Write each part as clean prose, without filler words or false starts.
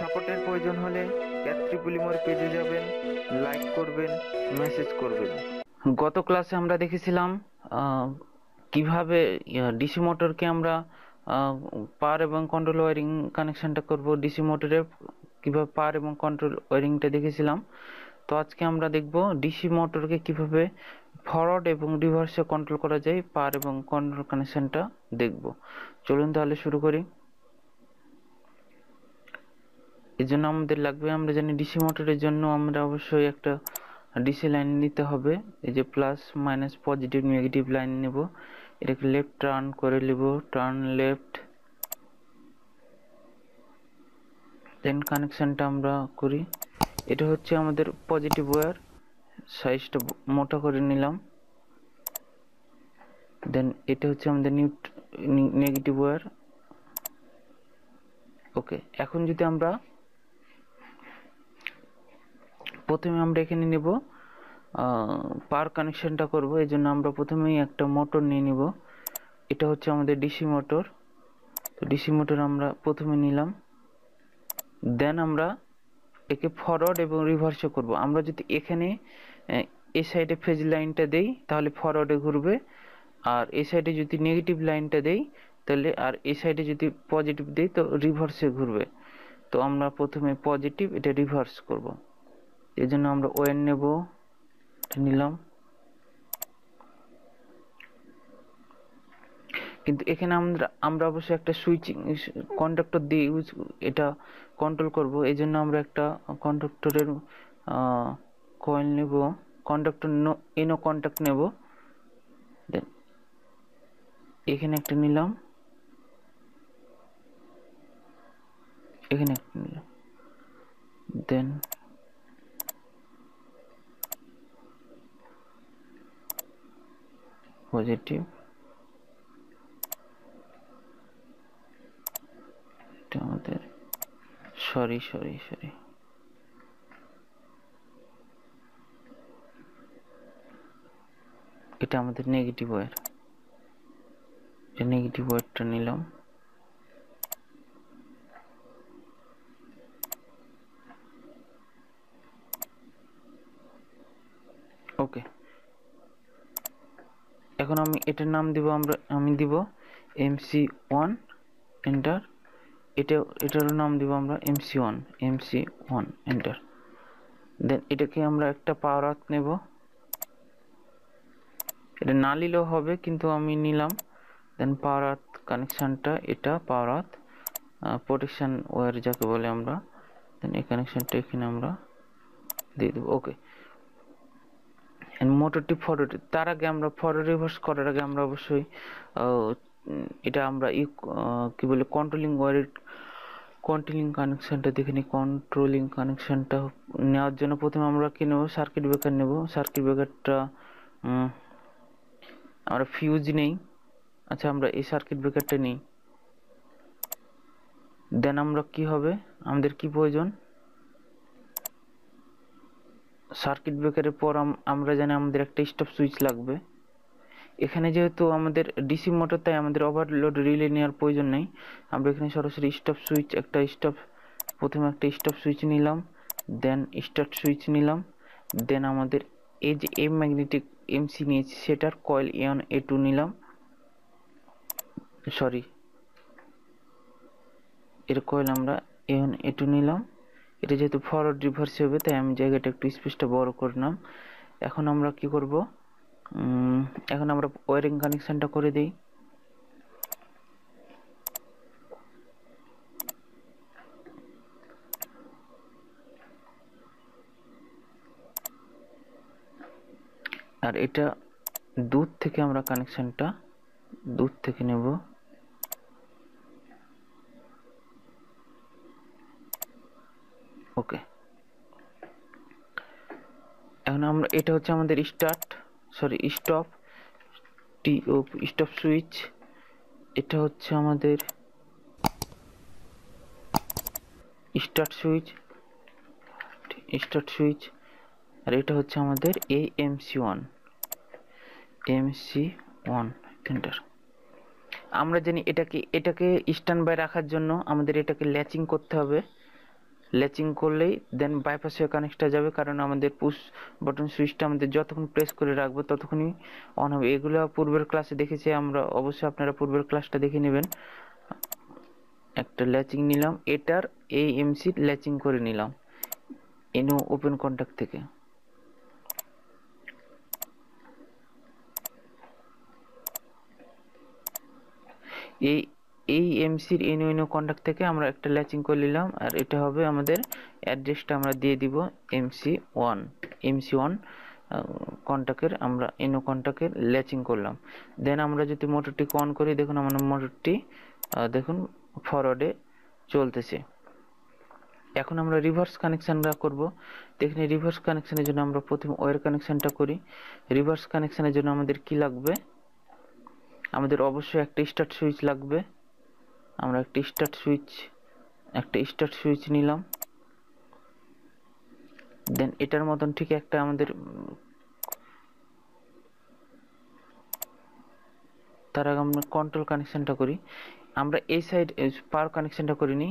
সাপোর্টের প্রয়োজন হলে ক্যাডেeemore পেজে যাবেন, লাইক করবেন, মেসেজ করবেন। গত ক্লাসে আমরা দেখেছিলাম কিভাবে ডিসি মোটরকে আমরা পাওয়ার এবং কন্ট্রোল ওয়্যারিং কানেকশনটা করব। ডিসি মোটরে কিভাবে পাওয়ার এবং কন্ট্রোল ওয়্যারিংটা দেখেছিলাম। তো আজকে আমরা দেখব ডিসি মোটরকে কিভাবে ফরওয়ার্ড এবং রিভার্সে কন্ট্রোল করা যায়, পাওয়ার এবং কন্ট্রোল কানেকশনটা দেখব। চলুন তাহলে শুরু করি। এর জন্য আমাদের লাগবে, আমরা জানি ডিসি মোটরের জন্য আমরা অবশ্যই একটা ডিসি লাইন নিতে হবে। এই যে plus minus positive negative line নেব, এটাকে লেফট টার্ন করে নেব, টার্ন লেফট, দেন কানেকশনটা আমরা করি। এটা হচ্ছে আমাদের পজিটিভ ওয়্যার, সাইজটা মোটা করে নিলাম। দেন এটা হচ্ছে আমাদের নেগেটিভ ওয়্যার। ওকে, এখন যদি আমরা প্রথমে আমরা এখানে নেব পাওয়ার কানেকশনটা করব। এই জন্য আমরা প্রথমেই একটা মোটর নিয়ে নিব। এটা হচ্ছে আমাদের ডিসি মোটর। তো ডিসি মোটর আমরা প্রথমে নিলাম, দেন আমরা একে ফরওয়ার্ড এবং রিভার্সে করব। আমরা যদি এখানে এই সাইডে ফেজ লাইনটা দেই তাহলে ফরওয়ার্ডে ঘুরবে, আর এই সাইডে যদি নেগেটিভ লাইনটা দেই তাহলে, আর এই সাইডে যদি পজিটিভ দেই তো রিভার্সে ঘুরবে। তো আমরা প্রথমে পজিটিভ, এটা রিভার্স করব। এই জন্য আমরা ওয়্যার নেব, নিলাম। কিন্তু এখানে আমরা অবশ্যই একটা সুইচিং কন্ডাক্টর দিয়ে এটা কন্ট্রোল করব। এই জন্য আমরা একটা কন্ডাক্টরের কয়েল নেব, কন্ডাক্টর এনো কন্ট্যাক্ট নেব। দেন এখানে একটা নিলাম, এখানে একটা নিলাম, দেন পজিটিভ, এটা আমাদের সরি এটা আমাদের নেগেটিভ ওয়্যার, নেগেটিভ ওয়্যারটা নিলাম। ওকে, এখন আমি এটার নাম দিব, আমি দিব MC1, এন্টার। এটারও নাম দিব আমরা MC1, এন্টার। দেন এটাকে আমরা একটা পাওয়ার আর্থ নেব। এটা না নিলেও হবে, কিন্তু আমি নিলাম। দেন পাওয়ার আর্থ কানেকশনটা, এটা পাওয়ার আর্থ প্রোটেকশন ওয়্যার যাকে বলে আমরা। দেন এই কানেকশনটা এখানে আমরা দিয়ে দেবো। ওকে, মোটরটি ফরওয়ার্ড, তার আগে আমরা ফরওয়ার্ড রিভার্স করার আগে আমরা অবশ্যই এটা আমরা কি বলে কন্ট্রোলিং ওয়্যারের কন্ট্রোলিং কানেকশনটা দেখে নিই। কন্ট্রোলিং কানেকশনটা নেওয়ার জন্য প্রথমে আমরা কি নেব, সার্কিট ব্রেকার নেব। সার্কিট ব্রেকারটা আমরা ফিউজ নেই। আচ্ছা, আমরা এই সার্কিট ব্রেকারটা নিই। দেন আমরা কি হবে, আমাদের কি প্রয়োজন, সার্কিট ব্রেকারের পর আমরা জানি আমাদের একটা স্টপ সুইচ লাগবে। এখানে যেহেতু আমাদের ডিসি মোটর, তাই আমাদের ওভারলোড রিলে নেওয়ার প্রয়োজন নেই। আমরা এখানে সরাসরি স্টপ সুইচ, প্রথমে একটা স্টপ সুইচ নিলাম, দেন স্টার্ট সুইচ নিলাম। দেন আমাদের এই যে ম্যাগনেটিক এমসি নিয়েছি সেটার কয়েল A1 A2 নিলাম। সরি, এর কয়েল আমরা A1 A2 নিলাম। এটা যেহেতু ফরওয়ার্ড রিভার্স হবে তাই আমি জায়গাটা একটু স্পেসটা বড় করলাম। এখন আমরা কি করব, এখন আমরা ওয়্যারিং কানেকশনটা করে দিই। আর এটা দূর থেকে আমরা কানেকশনটা দূর থেকে নেব। ওকে, এখন আমরা, এটা হচ্ছে আমাদের স্টপ সুইচ। এটা হচ্ছে আমাদের স্টার্ট সুইচ, আর এটা হচ্ছে আমাদের MC1 এন্টার। আমরা জানি এটাকে স্ট্যান্ড বাই রাখার জন্য আমাদের এটাকে ল্যাচিং করতে হবে। ল্যাচিং করলেই দেন বাইপাস হয়ে কানেক্টটা যাবে, কারণ আমাদের পুশ বাটন সুইচটা আমাদের যতক্ষণ প্রেস করে রাখবো ততক্ষণই অন হবে। এগুলো পূর্বের ক্লাসে দেখেছি আমরা, অবশ্যই আপনারা পূর্বের ক্লাসটা দেখে নেবেন। একটা ল্যাচিং নিলাম, এটার এই এমসি ল্যাচিং করে নিলাম এনো ওপেন কন্ট্যাক্ট থেকে। এই এই এমসির এনো কন্ট্যাক্ট থেকে আমরা একটা ল্যাচিং করে নিলাম, আর এটা হবে আমাদের অ্যাড্রেসটা আমরা দিয়ে দিব এমসি ওয়ান কন্ট্যাক্টের, আমরা এনো কন্ট্যাক্টের ল্যাচিং করলাম। দেন আমরা যদি মোটরটি অন করি, দেখুন আমার মোটরটি দেখুন ফরওয়ার্ডে চলতেছে। এখন আমরা রিভার্স কানেকশানটা করব। দেখুন রিভার্স কানেকশানের জন্য আমরা প্রথমে ওয়্যার কানেকশানটা করি। রিভার্স কানেকশানের জন্য আমাদের কি লাগবে, আমাদের অবশ্যই একটা স্টার্ট সুইচ লাগবে। আমরা একটা স্টার্ট সুইচ নিলাম। দেন এটার মতন ঠিক একটা আমাদের, তার আগে আমরা কন্ট্রোল কানেকশনটা করি। আমরা এই সাইড পাওয়ার কানেকশনটা করিনি,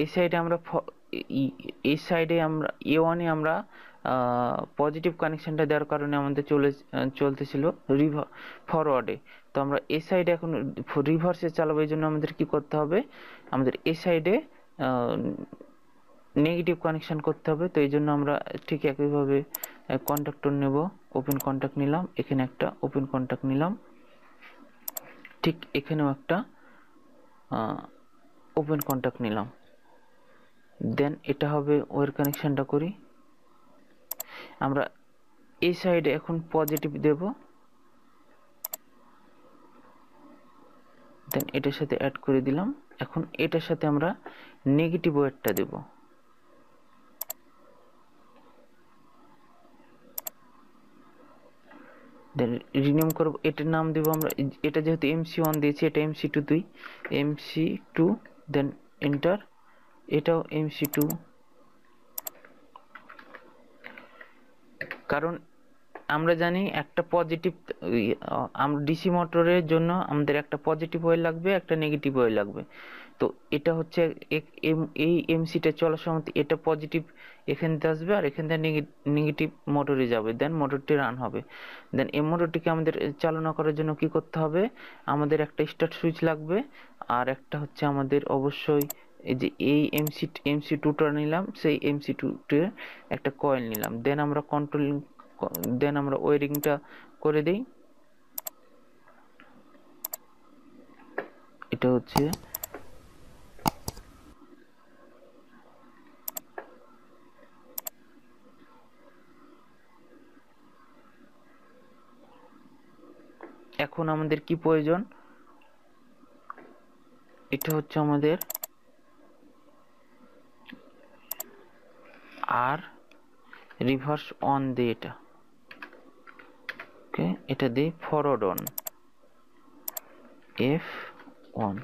এই সাইডে আমরা A1-এ আমরা পজিটিভ কানেকশনটা দেওয়ার কারণে আমাদের চলতেছিল ফরওয়ার্ডে। তো আমরা এই সাইডে এখন রিভার্সে চালাবো, এই জন্য আমাদের কি করতে হবে, আমাদের এই সাইডে নেগেটিভ কানেকশন করতে হবে। তো এই জন্য আমরা ঠিক একইভাবে কন্ট্যাক্টর নেব, ওপেন কন্ট্যাক্ট নিলাম, এখানে একটা ওপেন কন্ট্যাক্ট নিলাম, ঠিক এখানেও একটা ওপেন কন্ট্যাক্ট নিলাম। দেন এটা হবে ওয়্যার কানেকশনটা করি। আমরা এই সাইডে এখন পজিটিভ দেব, দেন এটার সাথে অ্যাড করে দিলাম। এখন এটার সাথে আমরা নেগেটিভ ওয়্যারটা দেব। দেন রিনেম করব, এটার নাম দেব আমরা, এটা যেহেতু MC1 দিয়েছি এটা MC2, দেন এন্টার, এটাও MC2। কারণ আমরা জানি একটা পজিটিভ, আমরা ডিসি মোটরের জন্য আমাদের একটা পজিটিভ ওয়্যার লাগবে, একটা নেগেটিভ ওয়্যার লাগবে। তো এটা হচ্ছে এই এমসিটা চলার সময় এটা পজিটিভ এখান থেকে আসবে, আর এখান থেকে নেগেটিভ মোটরে যাবে, দেন মোটরটি রান হবে। দেন এই মোটরটিকে আমাদের চালনা করার জন্য কি করতে হবে, আমাদের একটা স্টার্ট সুইচ লাগবে, আর একটা হচ্ছে আমাদের অবশ্যই এই যে এই MC2টা নিলাম, সেই MC2 একটা কয়েল নিলাম। দেন আমরা ওয়্যারিংটা করে দিই। এটা হচ্ছে এখন আমাদের কি প্রয়োজন, এটা হচ্ছে আমাদের আর রিভার্স অন দিয়ে এটা, ওকে, এটা দিয়ে ফরওয়ার্ড অন F1।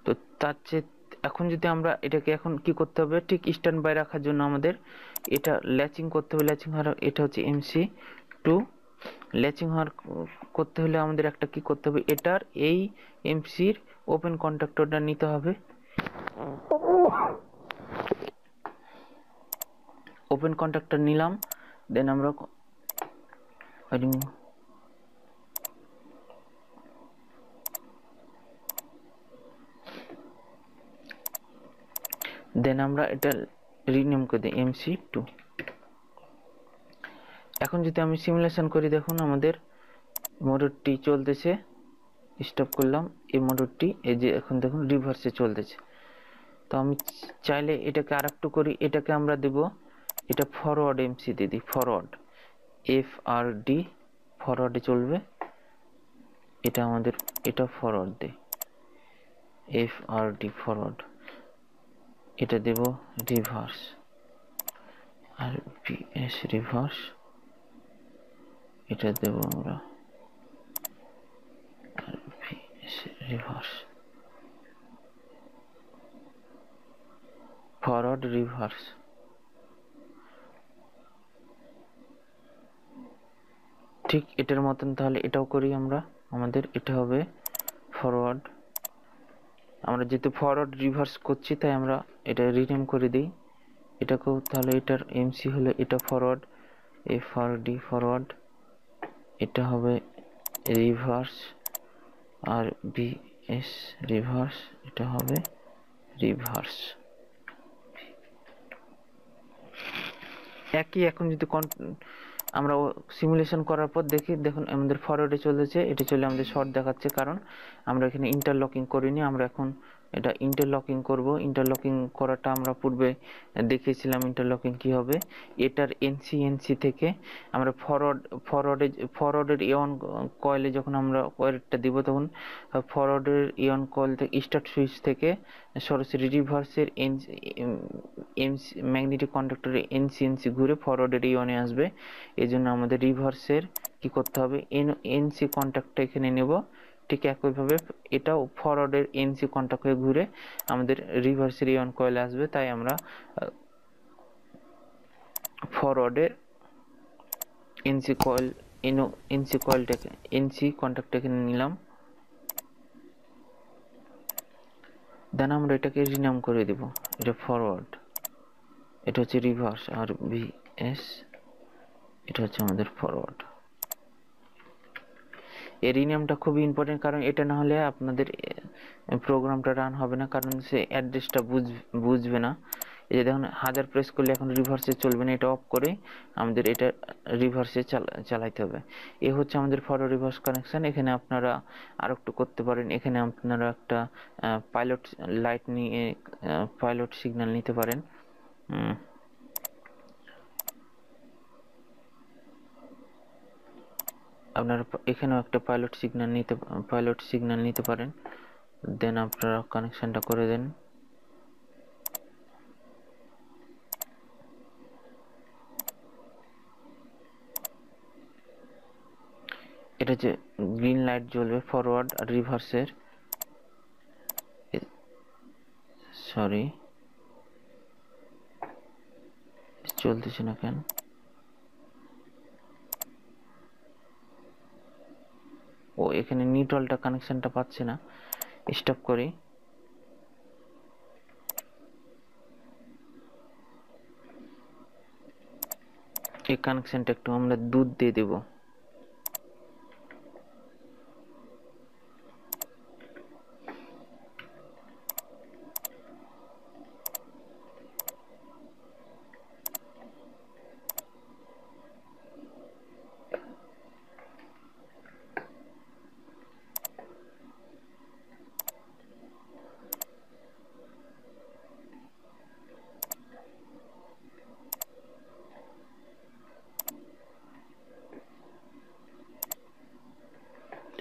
তো তার চেয়ে এখন যদি আমরা এটাকে এখন কি করতে হবে, ঠিক স্ট্যান্ড বাই রাখার জন্য আমাদের এটা ল্যাচিং করতে হবে। ল্যাচিং হওয়ার এটা হচ্ছে MC2, ল্যাচিং হওয়ার করতে হলে আমাদের একটা কি করতে হবে, এটার এই এমসির ওপেন কন্ট্যাক্টরটা নিতে হবে। ওপেন কন্ট্যাক্টর নিলাম, দেন আমরা এটা রিনেম করে দিই MC2। এখন যদি আমি সিমুলেশন করি, দেখুন আমাদের মোটরটি চলতেছে, স্টপ করলাম, এই মোটরটি এই যে এখন দেখুন রিভার্সে চলতেছে। তো আমি চাইলে এটাকে আরেকটু করি, এটাকে আমরা দেব, এটা ফরওয়ার্ড এমসি দিয়ে দিই, ফরওয়ার্ড FRD, ফরওয়ার্ডে চলবে। এটা আমাদের এটা ফরওয়ার্ড দেই, FRD ফরওয়ার্ড। এটা দেব রিভার্স, RPS রিভার্স, এটা দেব আমরা RPS রিভার্স, ফরওয়ার্ড রিভার্স। ঠিক এটার মতন তাহলে এটাও করি আমরা, আমাদের এটা হবে ফরওয়ার্ড আমরা যেহেতু ফরওয়ার্ড রিভার্স করছি তাই আমরা এটা রিনেম করে দিই এটাকেও। তাহলে এটার এমসি হলো এটা forward, F R D forward, এটা হবে রিভার্স, আর বিএস রিভার্স, এটা হবে রিভার্স। একই এখন যদি আমরা সিমুলেশন করার পর দেখি, দেখুন আমাদের ফরওয়ার্ডে চলেছে, এটা চলে আমাদের শর্ট দেখাচ্ছে, কারণ আমরা এখানে ইন্টারলকিং করিনি। আমরা এখন এটা ইন্টারলকিং করব। ইন্টারলকিং করাটা আমরা পূর্বে দেখিয়েছিলাম ইন্টারলকিং কি হবে। এটার এনসি থেকে আমরা ফরওয়ার্ডের ইয়ন কয়েলে যখন আমরা ওয়্যারটা দিব, তখন ফরওয়ার্ডের ইয়ন কয়েল থেকে স্টার্ট সুইচ থেকে সরাসরি রিভার্সের এমসি ম্যাগনেটিক কন্ডাক্টরের এনসি ঘুরে ফরওয়ার্ডের ইয়নে আসবে। এই জন্য আমাদের রিভার্সের কি করতে হবে, এনসি কন্ট্যাক্টটা এখানে নেব। ঠিক একইভাবে এটাও ফরওয়ার্ডের এনসি কন্ট্যাক্ট হয়ে ঘুরে আমাদের রিভার্সের ইয়ন কয়েলে আসবে। তাই আমরা ফরওয়ার্ডের এনসি কয়েলটাকে এনসি কন্ট্যাক্টটাকে নিলাম। দেন আমরা এটাকে রিনাম করে দিব, এটা ফরওয়ার্ড, এটা হচ্ছে রিভার্স, আর বিএস এটা হচ্ছে আমাদের ফরওয়ার্ড। এই রিনেমটা খুবই ইম্পর্টেন্ট, কারণ এটা না হলে আপনাদের প্রোগ্রামটা রান হবে না, কারণ সে অ্যাড্রেসটা বুঝবে না। এই যে দেখুন 1000 প্রেস করলে এখন রিভার্সে চলবে না, এটা অফ করে আমাদের এটা রিভার্সে চালাইতে হবে। এ হচ্ছে আমাদের ফরওয়ার্ড রিভার্স কানেকশন। এখানে আপনারা আর একটু করতে পারেন, এখানে আপনারা একটা পাইলট লাইট নিয়ে পাইলট সিগন্যাল নিতে পারেন। আপনারা এখানেও একটা পাইলট সিগন্যাল নিতে পারেন। দেন আপনারা কানেকশনটা করে দেন। এটা যে গ্রিন লাইট জ্বলবে ফরওয়ার্ড আর রিভার্সের, সরি চলতেছে না কেন, ও এখানে নিউট্রালটা কানেকশনটা পাচ্ছে না, স্টপ করি। এই কানেকশনটা একটু আমরা দুধ দিয়ে দেব।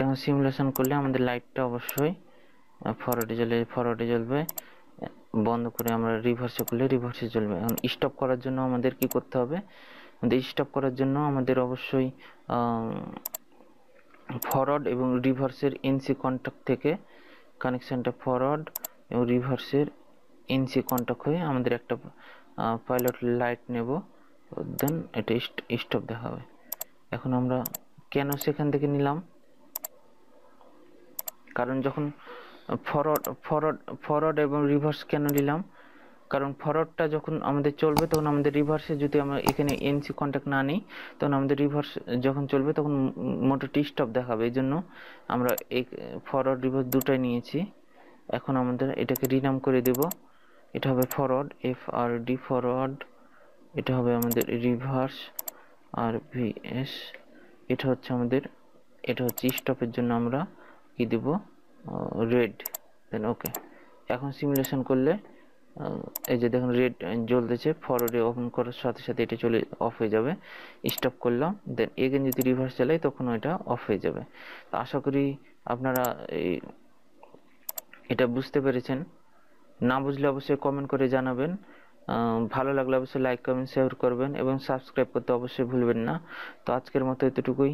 এখন সিমুলেশন করলে আমাদের লাইটটা অবশ্যই ফরওয়ার্ডে জ্বলবে, বন্ধ করে আমরা রিভার্সে করলে রিভার্সে জ্বলবে। এখন স্টপ করার জন্য আমাদের কি করতে হবে, স্টপ করার জন্য আমাদের অবশ্যই ফরওয়ার্ড এবং রিভার্সের এনসি কন্ট্যাক্ট থেকে কানেকশনটা ফরওয়ার্ড এবং রিভার্সের এনসি কন্ট্যাক্ট হয়ে আমাদের একটা পাইলট লাইট নেব, দেন এটা স্টপ দেখাবে। এখন আমরা কেন সেখান থেকে নিলাম, কারণ যখন ফরওয়ার্ড এবং রিভার্স কেন নিলাম, কারণ ফরওয়ার্ডটা যখন আমাদের চলবে তখন আমাদের রিভার্সে যদি আমরা এখানে এনসি কন্ট্যাক্ট না নিই, তখন আমাদের রিভার্স যখন চলবে তখন মোটরটি স্টপ দেখাবে। এই জন্য আমরা এই ফরওয়ার্ড রিভার্স দুটাই নিয়েছি। এখন আমাদের এটাকে রিনাম করে দেব, এটা হবে forward, F R D forward, এটা হবে আমাদের রিভার্স, আর ভিএস এটা হচ্ছে আমাদের, এটা হচ্ছে স্টপের জন্য আমরা কি দেব, রেড, দেন ওকে। এখন সিমুলেশন করলে এই যে দেখুন রেড জ্বলতেছে, ফরওয়ার্ডে ওপেন করার সাথে সাথে এটা চলে অফ হয়ে যাবে। স্টপ করলাম, দেন এগেন যদি রিভার্স চালাই তখন এটা অফ হয়ে যাবে। তো আশা করি আপনারা এটা বুঝতে পেরেছেন। না বুঝলে অবশ্যই কমেন্ট করে জানাবেন। ভালো লাগলে অবশ্যই লাইক কমেন্ট শেয়ার করবেন এবং সাবস্ক্রাইব করতে অবশ্যই ভুলবেন না। তো আজকের মতো এতটুকুই।